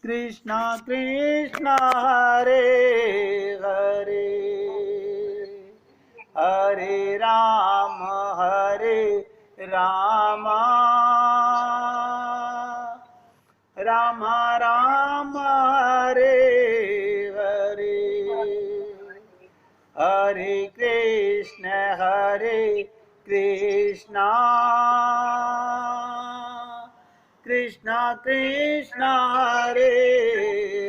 कृष्ण कृष्ण हरे हरे, हरे राम राम राम हरे हरे, हरे कृष्ण कृष्ण कृष्ण हरे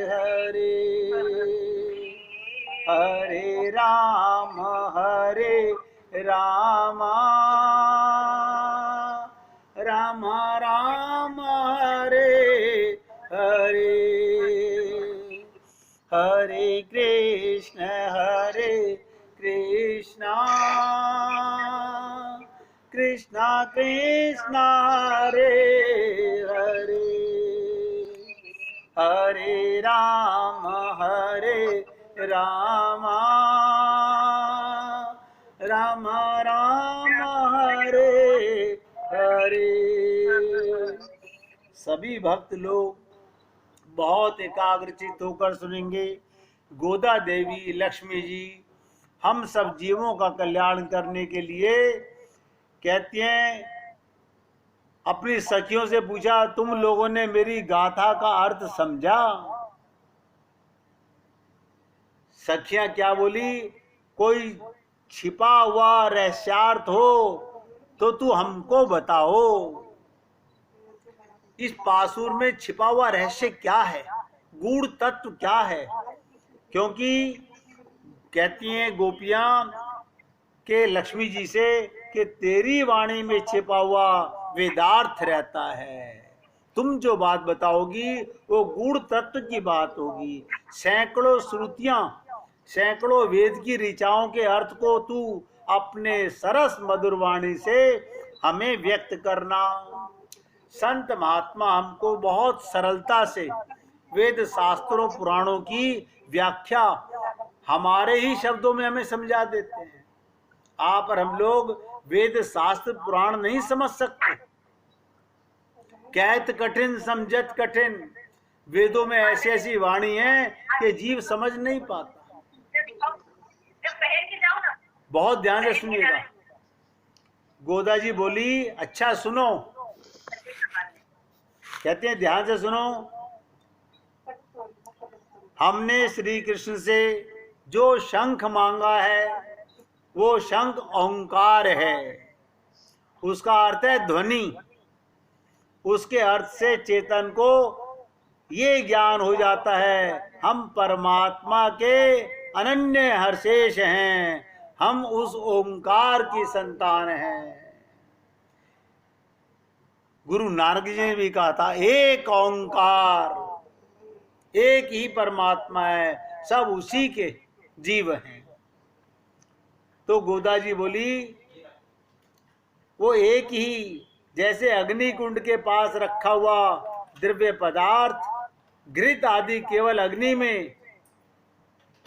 हरे, हरे राम राम राम हरे हरे, हरे कृष्ण कृष्ण कृष्ण हरे हरे, हरे राम राम राम राम हरे हरे। सभी भक्त लोग बहुत एकाग्रचित होकर सुनेंगे। गोदा देवी लक्ष्मी जी हम सब जीवों का कल्याण करने के लिए कहती हैं, अपनी सखियों से पूछा, तुम लोगों ने मेरी गाथा का अर्थ समझा? सखियां क्या बोली, कोई छिपा हुआ रहस्यार्थ हो तो तू हमको बताओ। इस पासुर में छिपा हुआ रहस्य क्या है, गूढ़ तत्व क्या है? क्योंकि कहती हैं गोपियां के लक्ष्मी जी से कि तेरी वाणी में छिपा हुआ वेदार्थ रहता है, तुम जो बात बताओगी वो गूढ़ तत्व की बात होगी। सैकड़ों श्रुतियां, सैकड़ों वेद की ऋचाओं के अर्थ को तू अपने सरस मधुर वाणी से हमें व्यक्त करना। संत महात्मा हमको बहुत सरलता से वेद शास्त्रों पुराणों की व्याख्या हमारे ही शब्दों में हमें समझा देते हैं। आप और हम लोग वेद शास्त्र पुराण नहीं समझ सकते। कहत कठिन समझत कठिन, वेदों में ऐसी ऐसी वाणी है कि जीव समझ नहीं पाता। बहुत ध्यान से सुनिएगा। गोदा जी बोली, अच्छा सुनो, कहते हैं ध्यान से सुनो। हमने श्री कृष्ण से जो शंख मांगा है वो शंख ओंकार है, उसका अर्थ है ध्वनि। उसके अर्थ से चेतन को ये ज्ञान हो जाता है, हम परमात्मा के अनन्य हर्षेश हैं, हम उस ओंकार की संतान हैं। गुरु नानक जी ने भी कहा था, एक ओंकार, एक ही परमात्मा है, सब उसी के जीव हैं। तो गोदा जी बोली, वो एक ही, जैसे अग्नि कुंड के पास रखा हुआ द्रव्य पदार्थ घृत आदि केवल अग्नि में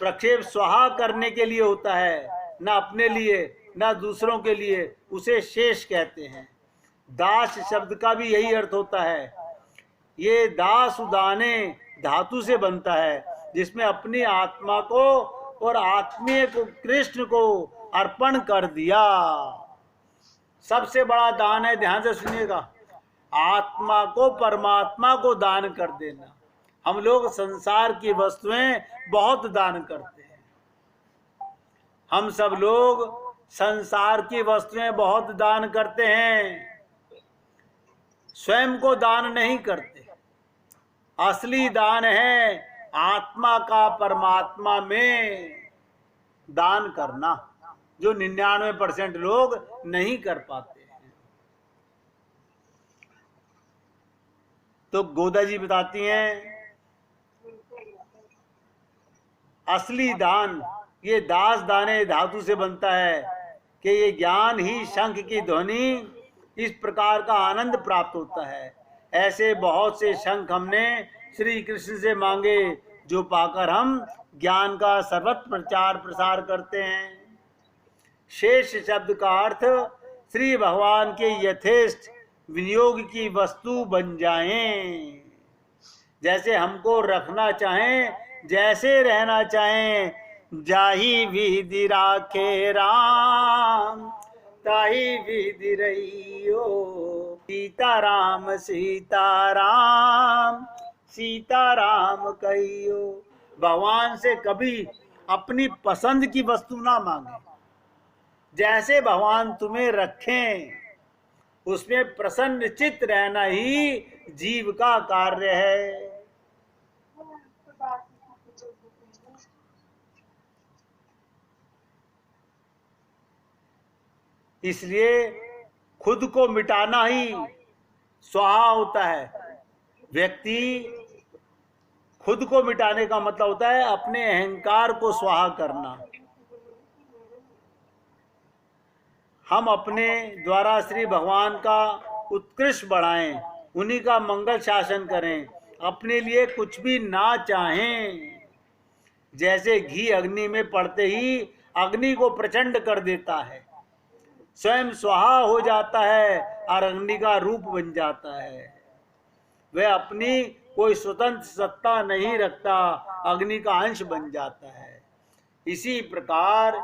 प्रक्षेप स्वाहा करने के लिए होता है, न अपने लिए न दूसरों के लिए, उसे शेष कहते हैं। दास शब्द का भी यही अर्थ होता है। ये दास उदाने धातु से बनता है, जिसमें अपनी आत्मा को और आत्मीय को कृष्ण को अर्पण कर दिया। सबसे बड़ा दान है, ध्यान से सुनिएगा, आत्मा को परमात्मा को दान कर देना। हम लोग संसार की वस्तुएं बहुत दान करते हैं। हम सब लोग संसार की वस्तुएं बहुत दान करते हैं, स्वयं को दान नहीं करते। असली दान है आत्मा का परमात्मा में दान करना, जो 99% लोग नहीं कर पाते हैं। तो गोदा जी बताती हैं, असली दान ये दास दाने धातु से बनता है कि ये ज्ञान ही शंख की ध्वनि, इस प्रकार का आनंद प्राप्त होता है। ऐसे बहुत से शंख हमने श्री कृष्ण से मांगे, जो पाकर हम ज्ञान का सर्वत्र प्रचार प्रसार करते हैं। शेष शब्द का अर्थ श्री भगवान के यथेष्ट विनियोग की वस्तु बन जाएं। जैसे हमको रखना चाहें, जैसे रहना चाहें, जाही विधि राखे राम, ताही विधि रहियो, सीताराम सीताराम, सीताराम कहियो। भगवान से कभी अपनी पसंद की वस्तु ना मांगे, जैसे भगवान तुम्हें रखें उसमें प्रसन्न चित्त रहना ही जीव का कार्य है। इसलिए खुद को मिटाना ही स्वाहा होता है। व्यक्ति खुद को मिटाने का मतलब होता है अपने अहंकार को स्वाहा करना। हम अपने द्वारा श्री भगवान का उत्कृष्ट बढ़ाएं, उन्हीं का मंगल शासन करें, अपने लिए कुछ भी ना चाहें। जैसे घी अग्नि में पड़ते ही अग्नि को प्रचंड कर देता है, स्वयं स्वाहा हो जाता है और अग्नि का रूप बन जाता है। वह अपनी कोई स्वतंत्र सत्ता नहीं रखता, अग्नि का अंश बन जाता है। इसी प्रकार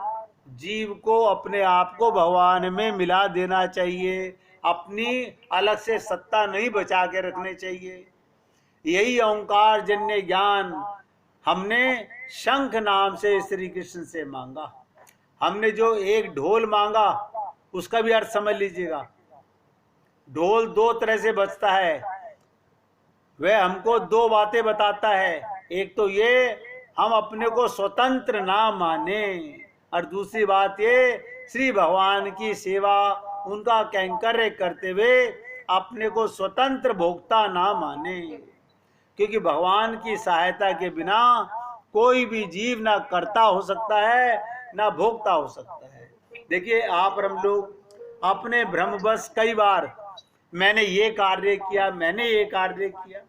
जीव को अपने आप को भगवान में मिला देना चाहिए, अपनी अलग से सत्ता नहीं बचा के रखनी चाहिए। यही ओंकार जन्य ज्ञान हमने शंख नाम से श्री कृष्ण से मांगा। हमने जो एक ढोल मांगा उसका भी अर्थ समझ लीजिएगा। ढोल दो तरह से बजता है, वह हमको दो बातें बताता है। एक तो ये हम अपने को स्वतंत्र ना माने, और दूसरी बात ये श्री भगवान की सेवा, उनका कैंकर्य करते हुए अपने को स्वतंत्र भोक्ता ना माने। क्योंकि भगवान की सहायता के बिना कोई भी जीव ना कर्ता हो सकता है ना भोक्ता हो सकता है। देखिए आप हम लोग अपने भ्रमवश कई बार मैंने ये कार्य किया, मैंने ये कार्य किया।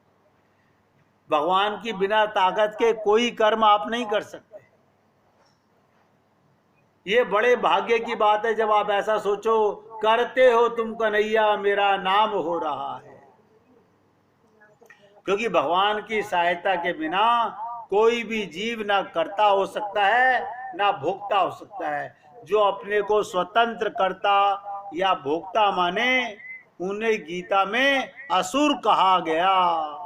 भगवान की बिना ताकत के कोई कर्म आप नहीं कर सकते। ये बड़े भाग्य की बात है जब आप ऐसा सोचो, करते हो तुम कन्हैया मेरा नाम हो रहा है। क्योंकि भगवान की सहायता के बिना कोई भी जीव ना कर्ता हो सकता है ना भोक्ता हो सकता है। जो अपने को स्वतंत्र कर्ता या भोक्ता माने उन्हें गीता में असुर कहा गया।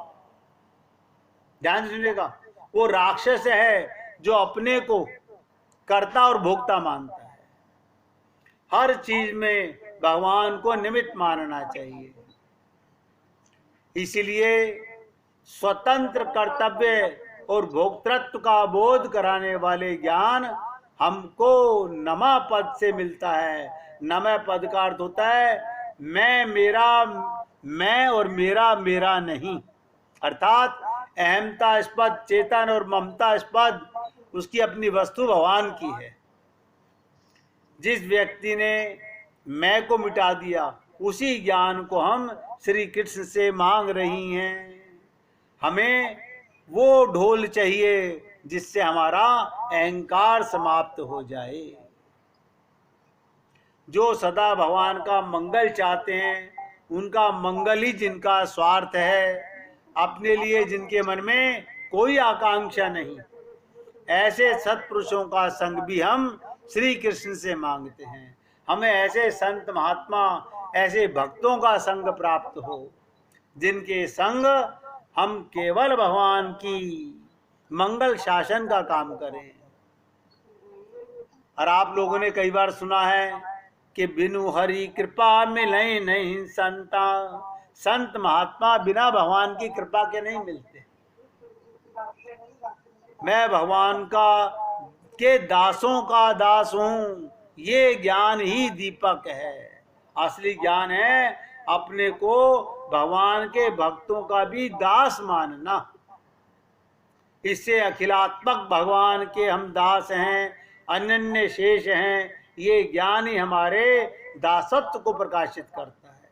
ध्यान सुनिएगा, वो राक्षस है जो अपने को कर्ता और भोक्ता मानता है। हर चीज में भगवान को निमित्त मानना चाहिए। इसलिए स्वतंत्र कर्तव्य और भोक्तृत्व का बोध कराने वाले ज्ञान हमको नमा पद से मिलता है। नमा पद का अर्थ होता है मैं, मेरा, मैं और मेरा मेरा नहीं। अर्थात अहमतास्पद चेतन और ममतास्पद उसकी अपनी वस्तु भगवान की है। जिस व्यक्ति ने मैं को मिटा दिया उसी ज्ञान को हम श्री कृष्ण से मांग रही हैं। हमें वो ढोल चाहिए जिससे हमारा अहंकार समाप्त हो जाए। जो सदा भगवान का मंगल चाहते हैं उनका मंगल ही जिनका स्वार्थ है, अपने लिए जिनके मन में कोई आकांक्षा नहीं, ऐसे सत्पुरुषों का संग भी हम श्री कृष्ण से मांगते हैं। हमें ऐसे संत महात्मा, ऐसे भक्तों का संग प्राप्त हो जिनके संग हम केवल भगवान की मंगल शासन का काम करें। और आप लोगों ने कई बार सुना है कि बिनु हरि कृपा मिले नहीं संता। संत महात्मा बिना भगवान की कृपा के नहीं मिलते। मैं भगवान का के दासों का दास हूं, ये ज्ञान ही दीपक है। असली ज्ञान है अपने को भगवान के भक्तों का भी दास मानना। इससे अखिलात्मक भगवान के हम दास हैं, अनन्य शेष हैं, ये ज्ञान ही हमारे दासत्व को प्रकाशित करता है।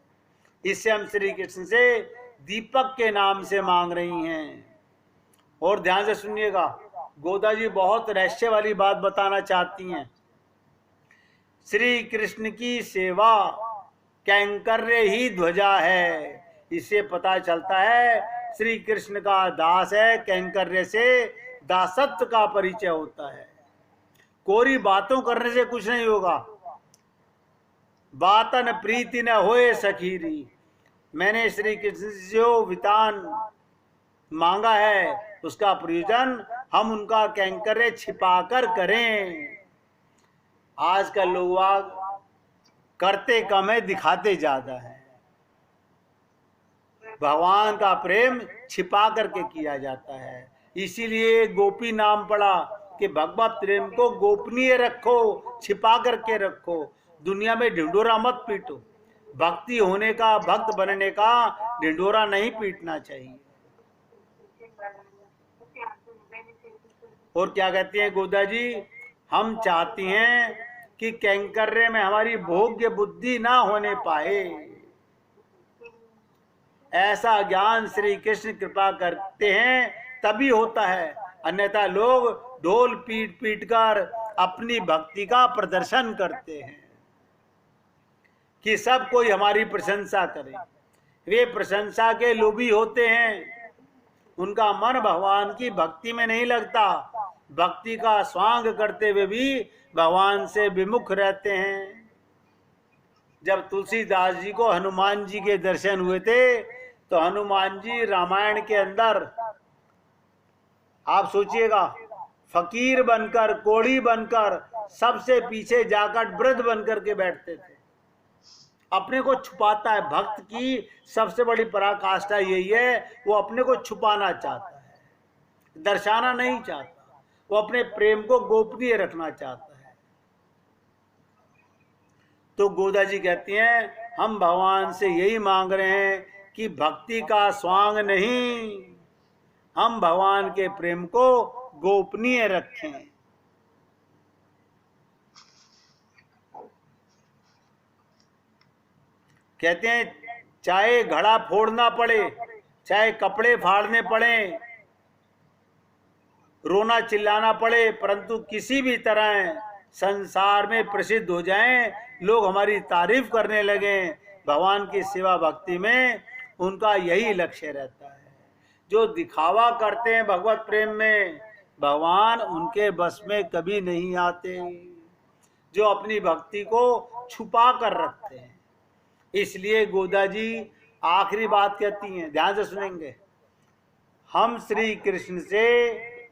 इससे हम श्री कृष्ण से दीपक के नाम से मांग रही हैं। और ध्यान से सुनिएगा, गोदा जी बहुत रहस्य वाली बात बताना चाहती हैं। श्री कृष्ण की सेवा कैंकर्य ही ध्वजा है। इससे पता चलता है श्री कृष्ण का दास है, कैंकर्य से दासत्व का परिचय होता है। कोरी बातों करने से कुछ नहीं होगा। बातन प्रीति न होए सखीरी, मैंने श्री कृष्ण से जो वितान मांगा है उसका प्रयोजन हम उनका कैंकर्य छिपाकर करें। आजकल लोग करते कम है, दिखाते ज्यादा है। भगवान का प्रेम छिपा करके किया जाता है, इसीलिए गोपी नाम पड़ा कि भगवत प्रेम को गोपनीय रखो, छिपा करके रखो, दुनिया में ढिंढोरा मत पीटो। भक्ति होने का, भक्त बनने का ढिंढोरा नहीं पीटना चाहिए। और क्या कहती हैं गोदा जी, हम चाहती हैं कि कैंकर्य में हमारी भोग्य बुद्धि ना होने पाए। ऐसा ज्ञान श्री कृष्ण कृपा करते हैं तभी होता है, अन्यथा लोग ढोल पीट पीट कर अपनी भक्ति का प्रदर्शन करते हैं कि सब कोई हमारी प्रशंसा करे। वे प्रशंसा के लोभी होते हैं, उनका मन भगवान की भक्ति में नहीं लगता, भक्ति का स्वांग करते हुए भी भगवान से विमुख रहते हैं। जब तुलसीदास जी को हनुमान जी के दर्शन हुए थे तो हनुमान जी रामायण के अंदर, आप सोचिएगा, फकीर बनकर, कोढ़ी बनकर, सबसे पीछे जाकर वृद्ध बनकर के बैठते थे। अपने को छुपाता है। भक्त की सबसे बड़ी पराकाष्ठा यही है, वो अपने को छुपाना चाहता है, दर्शाना नहीं चाहता, वो अपने प्रेम को गोपनीय रखना चाहता है। तो गोदा जी कहती हैं हम भगवान से यही मांग रहे हैं कि भक्ति का स्वांग नहीं, हम भगवान के प्रेम को गोपनीय रखें। कहते हैं चाहे घड़ा फोड़ना पड़े, चाहे कपड़े फाड़ने पड़े, रोना चिल्लाना पड़े, परंतु किसी भी तरह संसार में प्रसिद्ध हो जाएं, लोग हमारी तारीफ करने लगे, भगवान की सेवा भक्ति में उनका यही लक्ष्य रहता है। जो दिखावा करते हैं भगवत प्रेम में, भगवान उनके बस में कभी नहीं आते। जो अपनी भक्ति को छुपा कर रखते हैं। इसलिए गोदा जी आखिरी बात कहती हैं, ध्यान से सुनेंगे, हम श्री कृष्ण से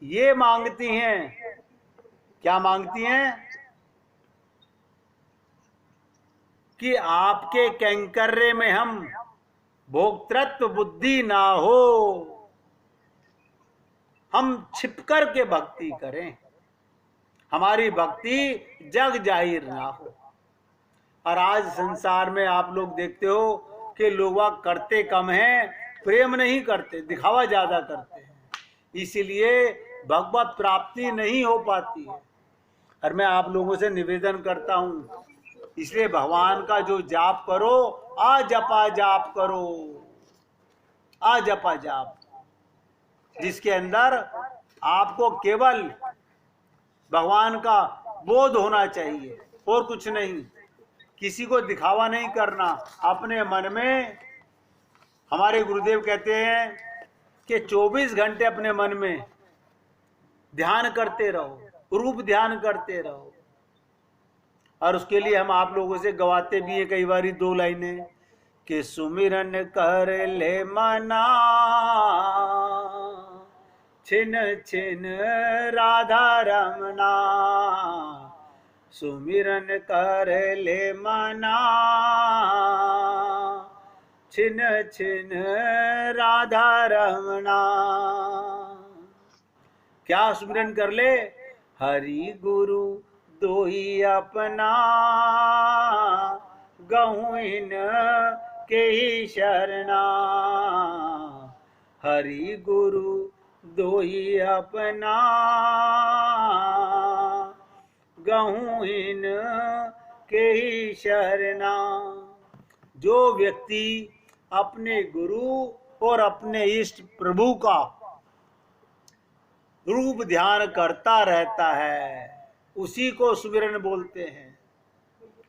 ये मांगती हैं। क्या मांगती हैं? कि आपके कैंकर्य में हम भोक्तृत्व बुद्धि ना हो, हम छिपकर के भक्ति करें, हमारी भक्ति जग जाहिर ना हो। और आज संसार में आप लोग देखते हो कि लोग करते कम हैं, प्रेम नहीं करते, दिखावा ज्यादा करते हैं, इसीलिए भगवत प्राप्ति नहीं हो पाती है। और मैं आप लोगों से निवेदन करता हूं, इसलिए भगवान का जो जाप करो, आ जपा जाप करो, आ जपा जाप, जिसके अंदर आपको केवल भगवान का बोध होना चाहिए और कुछ नहीं। किसी को दिखावा नहीं करना, अपने मन में। हमारे गुरुदेव कहते हैं कि 24 घंटे अपने मन में ध्यान करते रहो, रूप ध्यान करते रहो। और उसके लिए हम आप लोगों से गवाते भी है कई बारी 2 लाइनें कि सुमिरन कर ले मना, छिन छिन राधा रमना, सुमिरन कर ले मना, छिन छिन राधा रमना। क्या सुमिरन कर ले? हरि गुरु दोही अपना, गहूं इन के ही शरणा, हरि गुरु दोही अपना, गहूं इन के ही शरणा। जो व्यक्ति अपने गुरु और अपने इष्ट प्रभु का रूप ध्यान करता रहता है, उसी को सुमिरन बोलते हैं।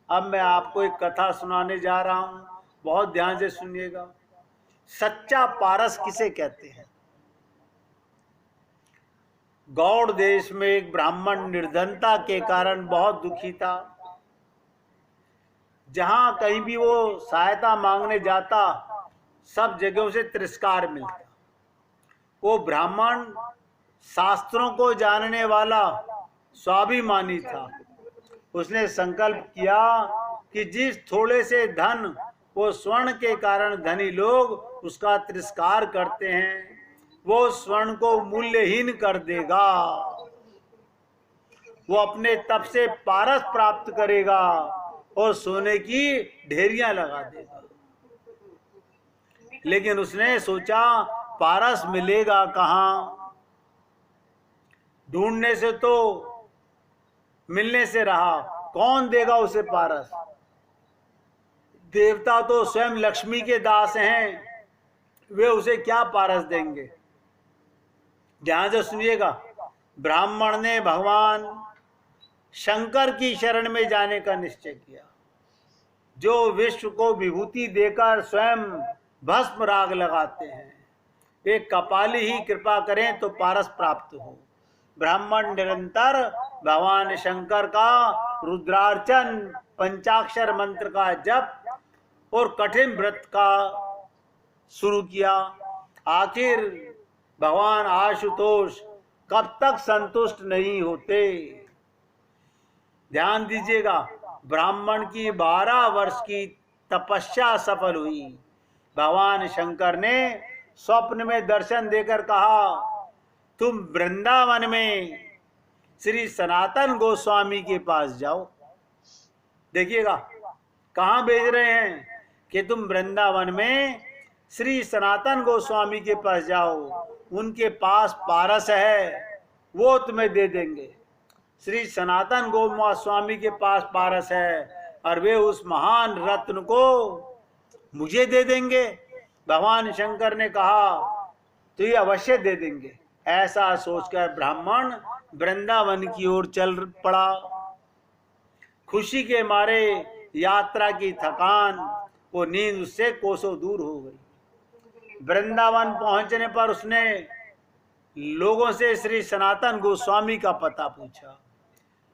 अब मैं आपको एक कथा सुनाने जा रहा हूं, बहुत ध्यान से सुनिएगा। सच्चा पारस किसे कहते हैं? गौड़ देश में एक ब्राह्मण निर्धनता के कारण बहुत दुखी था। जहां कहीं भी वो सहायता मांगने जाता, सब जगहों से तिरस्कार मिलता। वो ब्राह्मण शास्त्रों को जानने वाला स्वाभिमानी था। उसने संकल्प किया कि जिस थोड़े से धन वो स्वर्ण के कारण धनी लोग उसका तिरस्कार करते हैं, वो स्वर्ण को मूल्यहीन कर देगा। वो अपने तप से पारस प्राप्त करेगा और सोने की ढेरियां लगा देगा। लेकिन उसने सोचा पारस मिलेगा कहां? ढूंढने से तो मिलने से रहा, कौन देगा उसे पारस? देवता तो स्वयं लक्ष्मी के दास हैं, वे उसे क्या पारस देंगे? ध्यान से सुनिएगा। ब्राह्मण ने भगवान शंकर की शरण में जाने का निश्चय किया, जो विश्व को विभूति देकर स्वयं भस्म राग लगाते हैं। वे कपाली ही कृपा करें तो पारस प्राप्त हो। ब्राह्मण निरंतर भगवान शंकर का रुद्रार्चन, पंचाक्षर मंत्र का जप और कठिन व्रत का शुरू किया। आखिर भगवान आशुतोष कब तक संतुष्ट नहीं होते? ध्यान दीजिएगा। ब्राह्मण की 12 वर्ष की तपस्या सफल हुई। भगवान शंकर ने स्वप्न में दर्शन देकर कहा, तुम वृंदावन में श्री सनातन गोस्वामी के पास जाओ। देखिएगा कहां भेज रहे हैं कि तुम वृंदावन में श्री सनातन गोस्वामी के पास जाओ, उनके पास पारस है, वो तुम्हें दे देंगे। श्री सनातन गोस्वामी के पास पारस है और वे उस महान रत्न को मुझे दे देंगे। भगवान शंकर ने कहा तो ये अवश्य दे देंगे। ऐसा सोचकर ब्राह्मण वृंदावन की ओर चल पड़ा। खुशी के मारे यात्रा की थकान वो नींद उससे कोसों दूर हो गई। वृंदावन पहुंचने पर उसने लोगों से श्री सनातन गोस्वामी का पता पूछा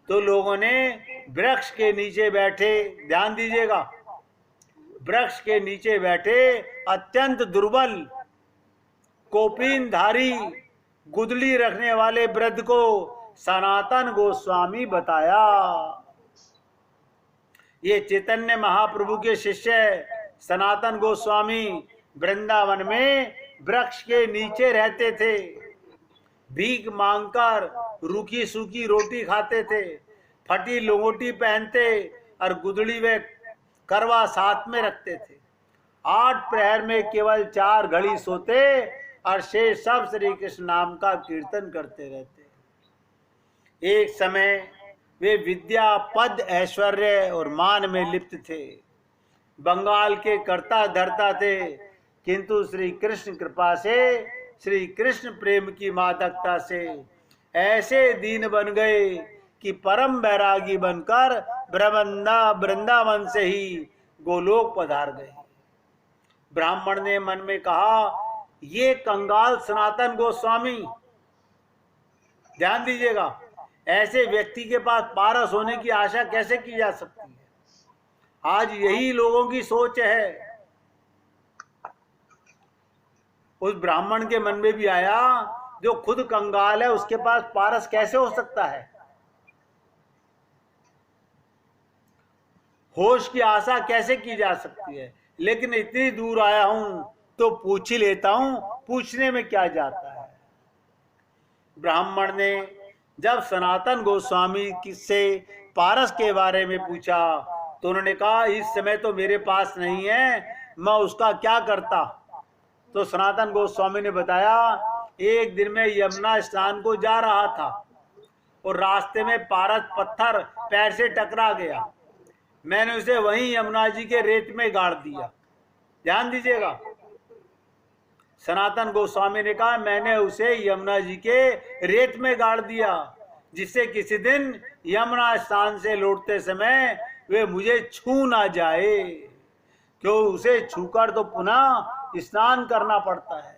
तो लोगों ने वृक्ष के नीचे बैठे, ध्यान दीजिएगा, वृक्ष के नीचे बैठे अत्यंत दुर्बल कोपीनधारी गुदली रखने वाले वृद्ध को सनातन गोस्वामी बताया। ये चैतन्य महाप्रभु के शिष्य सनातन गोस्वामी वृंदावन में वृक्ष के नीचे रहते थे। भीख मांगकर रूखी सूखी रोटी खाते थे, फटी लंगोटी पहनते और गुदड़ी व करवा साथ में रखते थे। 8 प्रहर में केवल 4 घड़ी सोते और शेष सब श्री कृष्ण नाम का कीर्तन करते रहते। एक समय वे विद्या, पद, ऐश्वर्य और मान में लिप्त थे। बंगाल के कर्ता धर्ता थे, किंतु श्री कृष्ण कृपा से, श्री कृष्ण प्रेम की मादकता से ऐसे दीन बन गए कि परम बैरागी बनकर वृंदावन से ही गोलोक पधार गए। ब्राह्मण ने मन में कहा, ये कंगाल सनातन गोस्वामी, ध्यान दीजिएगा, ऐसे व्यक्ति के पास पारस होने की आशा कैसे की जा सकती है? आज यही लोगों की सोच है। उस ब्राह्मण के मन में भी आया, जो खुद कंगाल है उसके पास पारस कैसे हो सकता है? होश की आशा कैसे की जा सकती है? लेकिन इतनी दूर आया हूं तो पूछ ही लेता हूं, पूछने में क्या जाता है। ब्राह्मण ने जब सनातन गोस्वामी से पारस के बारे में पूछा तो उन्होंने कहा, इस समय तो मेरे पास नहीं है, मैं उसका क्या करता? तो सनातन गोस्वामी ने बताया, एक दिन मैं यमुना स्नान को जा रहा था और रास्ते में पारस पत्थर पैर से टकरा गया। मैंने उसे वहीं यमुना जी के रेत में गाड़ दिया। ध्यान दीजिएगा, सनातन गोस्वामी ने कहा, मैंने उसे यमुना जी के रेत में गाड़ दिया, जिससे किसी दिन यमुना स्नान से लौटते समय वे मुझे छू ना जाए, क्यों उसे छूकर तो पुनः स्नान करना पड़ता है।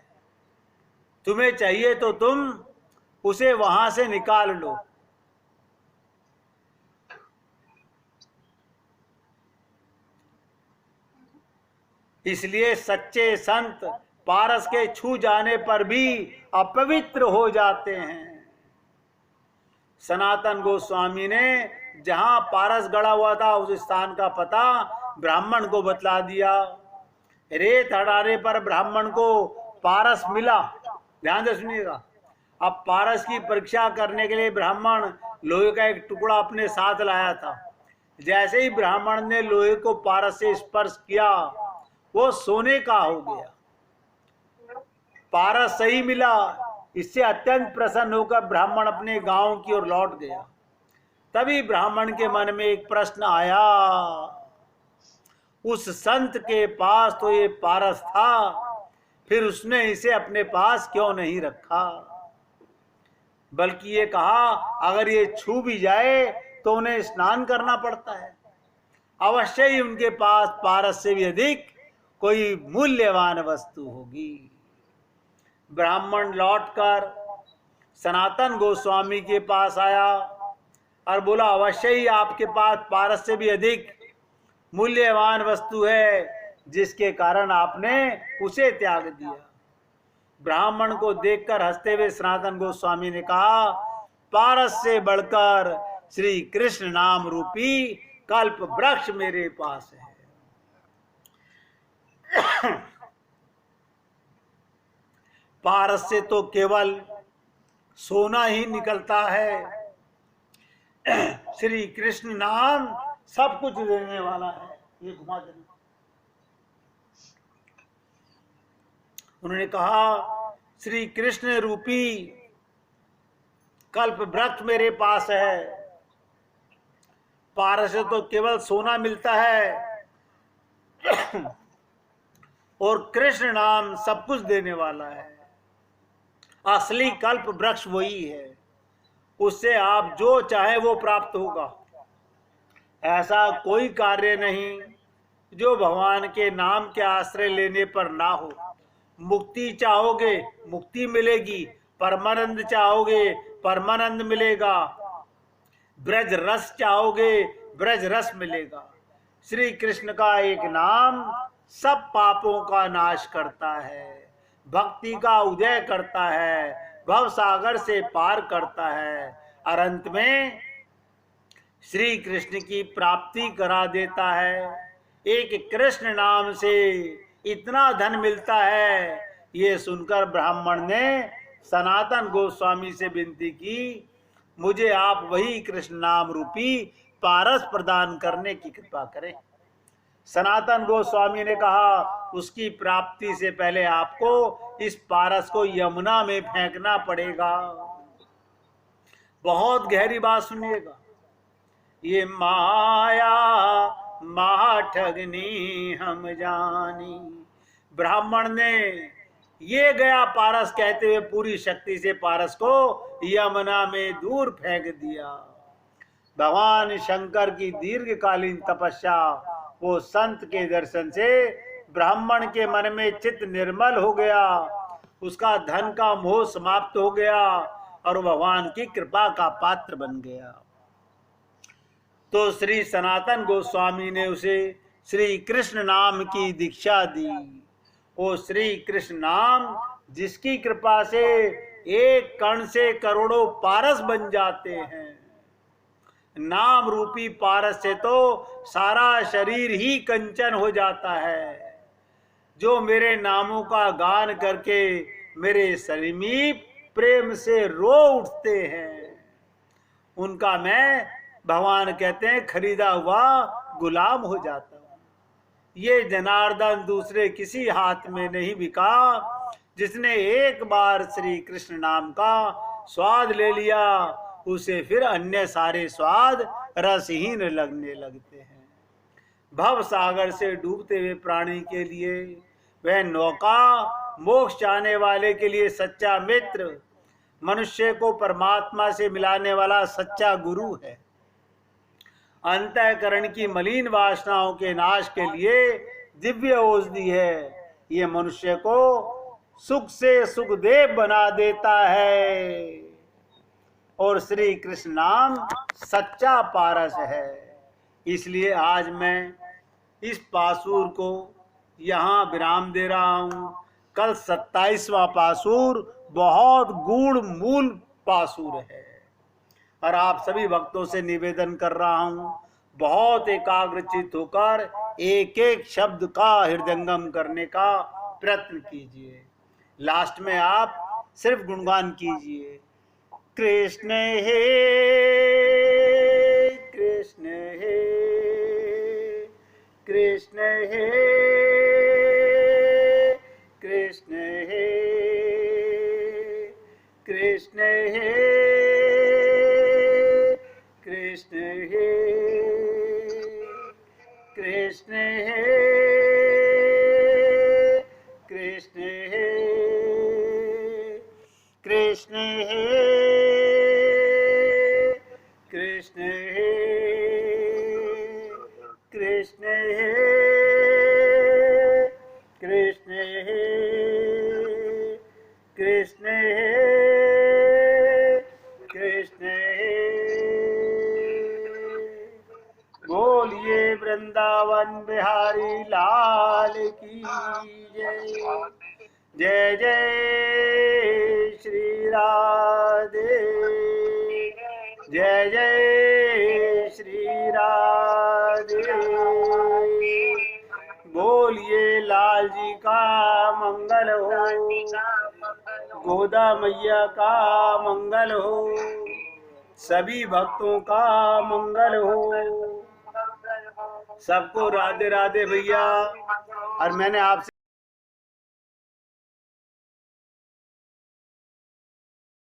तुम्हें चाहिए तो तुम उसे वहां से निकाल लो। इसलिए सच्चे संत पारस के छू जाने पर भी अपवित्र हो जाते हैं। सनातन गोस्वामी ने जहां पारस गड़ा हुआ था उस स्थान का पता ब्राह्मण को बतला दिया। रेत हटाने पर ब्राह्मण को पारस मिला। ध्यान से सुनिएगा। अब पारस की परीक्षा करने के लिए ब्राह्मण लोहे का एक टुकड़ा अपने साथ लाया था। जैसे ही ब्राह्मण ने लोहे को पारस से स्पर्श किया वो सोने का हो गया। पारस सही मिला। इससे अत्यंत प्रसन्न होकर ब्राह्मण अपने गांव की ओर लौट गया। तभी ब्राह्मण के मन में एक प्रश्न आया, उस संत के पास तो ये पारस था, फिर उसने इसे अपने पास क्यों नहीं रखा? बल्कि ये कहा अगर ये छू भी जाए तो उन्हें स्नान करना पड़ता है। अवश्य ही उनके पास पारस से भी अधिक कोई मूल्यवान वस्तु होगी। ब्राह्मण लौटकर सनातन गोस्वामी के पास आया और बोला अवश्य ही आपके पास पारस से भी अधिक मूल्यवान वस्तु है जिसके कारण आपने उसे त्याग दिया। ब्राह्मण को देखकर हंसते हुए सनातन गोस्वामी ने कहा पारस से बढ़कर श्री कृष्ण नाम रूपी कल्प वृक्ष मेरे पास है। पारस से तो केवल सोना ही निकलता है। श्री कृष्ण नाम सब कुछ देने वाला है। ये घुमा देना। उन्होंने कहा श्री कृष्ण रूपी कल्प वृक्ष मेरे पास है। पारस से तो केवल सोना मिलता है और कृष्ण नाम सब कुछ देने वाला है। असली कल्प वृक्ष वही है, उससे आप जो चाहे वो प्राप्त होगा। ऐसा कोई कार्य नहीं जो भगवान के नाम के आश्रय लेने पर ना हो। मुक्ति चाहोगे मुक्ति मिलेगी, परमानंद चाहोगे परमानंद मिलेगा, ब्रज रस चाहोगे ब्रज रस मिलेगा। श्री कृष्ण का एक नाम सब पापों का नाश करता है, भक्ति का उदय करता है, भव सागर से पार करता है और अंत में श्री कृष्ण की प्राप्ति करा देता है। एक कृष्ण नाम से इतना धन मिलता है। ये सुनकर ब्राह्मण ने सनातन गोस्वामी से विनती की मुझे आप वही कृष्ण नाम रूपी पारस प्रदान करने की कृपा करें। सनातन गोस्वामी ने कहा उसकी प्राप्ति से पहले आपको इस पारस को यमुना में फेंकना पड़ेगा। बहुत गहरी बात सुनिएगा। ये माया ठगनी हम जानी। ब्राह्मण ने ये गया पारस कहते हुए पूरी शक्ति से पारस को यमुना में दूर फेंक दिया। भगवान शंकर की दीर्घकालीन तपस्या वो संत के दर्शन से ब्राह्मण के मन में चित्त निर्मल हो गया, उसका धन का मोह समाप्त हो गया और भगवान की कृपा का पात्र बन गया। तो श्री सनातन गोस्वामी ने उसे श्री कृष्ण नाम की दीक्षा दी। वो श्री कृष्ण नाम जिसकी कृपा से एक कण से करोड़ों पारस बन जाते हैं। नाम रूपी पारस से तो सारा शरीर ही कंचन हो जाता है। जो मेरे नामों का गान करके मेरे समीप प्रेम से रो उठते हैं, उनका मैं भगवान कहते हैं खरीदा हुआ गुलाम हो जाता हूं। ये जनार्दन दूसरे किसी हाथ में नहीं बिका। जिसने एक बार श्री कृष्ण नाम का स्वाद ले लिया उसे फिर अन्य सारे स्वाद रसहीन लगने लगते हैं। भव सागर से डूबते हुए प्राणी के लिए वह नौका, मोक्ष चाहने वाले के लिए सच्चा मित्र, मनुष्य को परमात्मा से मिलाने वाला सच्चा गुरु है। अंतःकरण की मलिन वासनाओं के नाश के लिए दिव्य औषधि है। ये मनुष्य को सुख से सुखदेव बना देता है। और श्री कृष्ण नाम सच्चा पारस है। इसलिए आज मैं इस पासुर को यहाँ विराम दे रहा हूँ। कल 27वां पासुर बहुत गूढ़ मूल पासुर है। और आप सभी भक्तों से निवेदन कर रहा हूँ, बहुत एकाग्रचित होकर एक एक शब्द का हृदयंगम करने का प्रयत्न कीजिए। लास्ट में आप सिर्फ गुणगान कीजिए, कृष्ण हे कृष्ण हे कृष्ण हे कृष्ण हे कृष्ण हे कृष्ण हे कृष्ण हे कृष्ण हे कृष्ण हे कृष्ण हे कृष्ण हे कृष्ण हे कृष्ण हे कृष्ण हे। बोलिए वृंदावन बिहारी लाल की जय। जय जय श्री राधे, जय जय श्री राधे। बोलिए लाल जी का मंगल हो, गोदा मैया का मंगल हो, सभी भक्तों का मंगल हो। सबको राधे राधे भैया। और मैंने आपसे